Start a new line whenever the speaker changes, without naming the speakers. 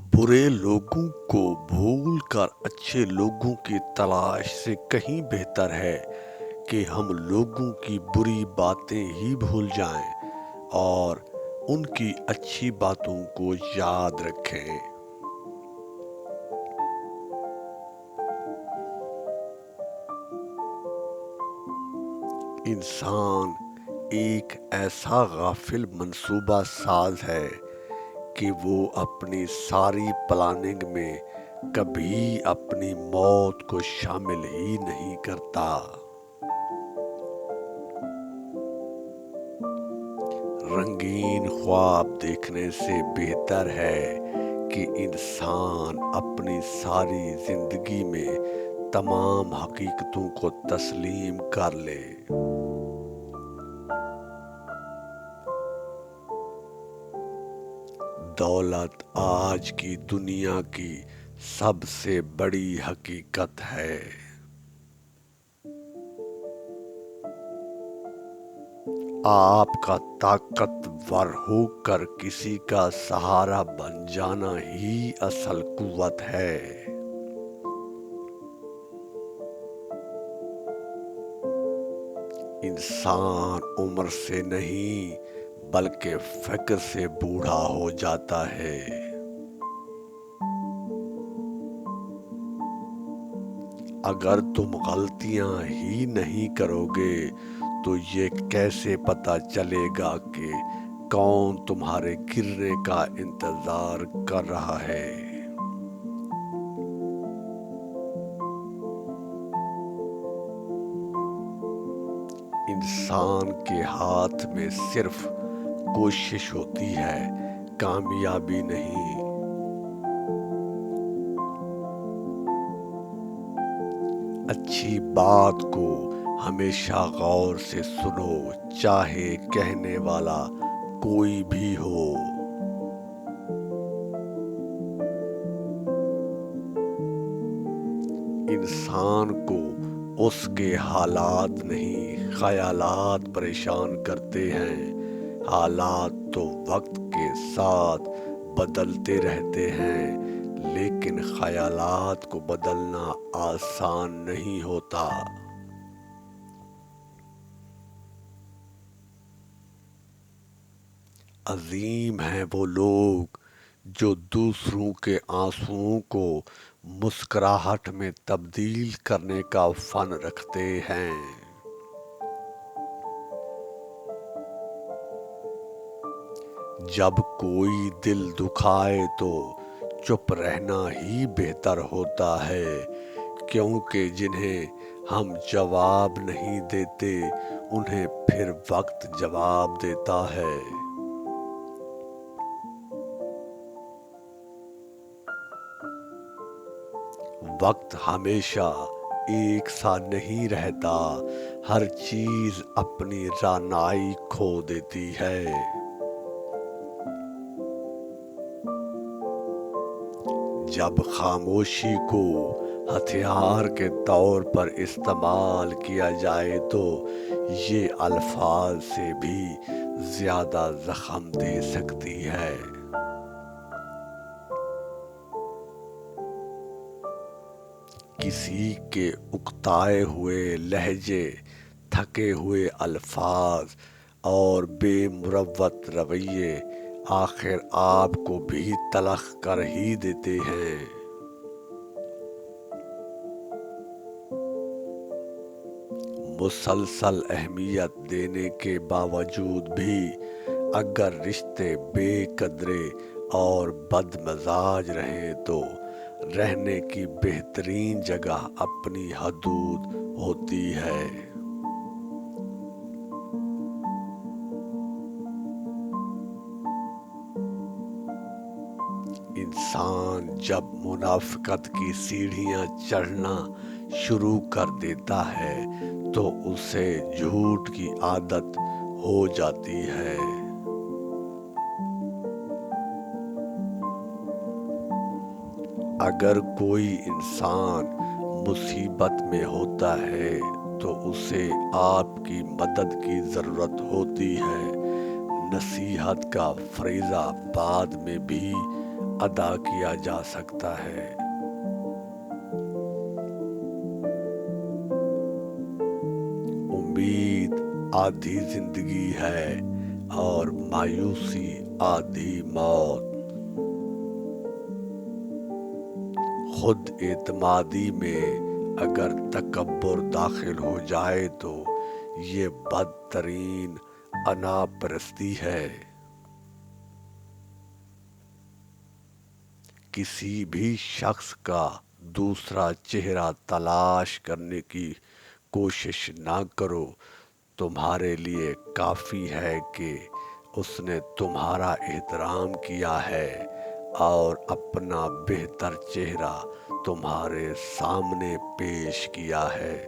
برے لوگوں کو بھول کر اچھے لوگوں کی تلاش سے کہیں بہتر ہے کہ ہم لوگوں کی بری باتیں ہی بھول جائیں اور ان کی اچھی باتوں کو یاد رکھیں۔ انسان ایک ایسا غافل منصوبہ ساز ہے کہ وہ اپنی ساری پلاننگ میں کبھی اپنی موت کو شامل ہی نہیں کرتا۔ رنگین خواب دیکھنے سے بہتر ہے کہ انسان اپنی ساری زندگی میں تمام حقیقتوں کو تسلیم کر لے۔ دولت آج کی دنیا کی سب سے بڑی حقیقت ہے۔ آپ کا طاقتور ہو کر کسی کا سہارا بن جانا ہی اصل قوت ہے۔ انسان عمر سے نہیں بلکہ فکر سے بوڑھا ہو جاتا ہے۔ اگر تم غلطیاں ہی نہیں کرو گے تو یہ کیسے پتہ چلے گا کہ کون تمہارے گرنے کا انتظار کر رہا ہے؟ انسان کے ہاتھ میں صرف کوشش ہوتی ہے، کامیابی نہیں۔ اچھی بات کو ہمیشہ غور سے سنو، چاہے کہنے والا کوئی بھی ہو۔ انسان کو اس کے حالات نہیں خیالات پریشان کرتے ہیں۔ حالات تو وقت کے ساتھ بدلتے رہتے ہیں، لیکن خیالات کو بدلنا آسان نہیں ہوتا۔ عظیم ہیں وہ لوگ جو دوسروں کے آنسوؤں کو مسکراہٹ میں تبدیل کرنے کا فن رکھتے ہیں۔ جب کوئی دل دکھائے تو چپ رہنا ہی بہتر ہوتا ہے، کیونکہ جنہیں ہم جواب نہیں دیتے انہیں پھر وقت جواب دیتا ہے۔ وقت ہمیشہ ایک سا نہیں رہتا، ہر چیز اپنی رانائی کھو دیتی ہے۔ جب خاموشی کو ہتھیار کے طور پر استعمال کیا جائے تو یہ الفاظ سے بھی زیادہ زخم دے سکتی ہے۔ کسی کے اکتائے ہوئے لہجے، تھکے ہوئے الفاظ اور بے مروت رویے آخر آپ کو بھی تلخ کر ہی دیتے ہیں۔ مسلسل اہمیت دینے کے باوجود بھی اگر رشتے بے قدرے اور بد مزاج رہیں تو رہنے کی بہترین جگہ اپنی حدود ہوتی ہے۔ انسان جب منافقت کی سیڑھیاں چڑھنا شروع کر دیتا ہے تو اسے جھوٹ کی عادت ہو جاتی ہے۔ اگر کوئی انسان مصیبت میں ہوتا ہے تو اسے آپ کی مدد کی ضرورت ہوتی ہے۔ نصیحت کا فریضہ بعد میں بھی ادا کیا جا سکتا ہے۔ امید آدھی زندگی ہے اور مایوسی آدھی موت۔ خود اعتمادی میں اگر تکبر داخل ہو جائے تو یہ بدترین انا پرستی ہے۔ کسی بھی شخص کا دوسرا چہرہ تلاش کرنے کی کوشش نہ کرو، تمہارے لیے کافی ہے کہ اس نے تمہارا احترام کیا ہے اور اپنا بہتر چہرہ تمہارے سامنے پیش کیا ہے۔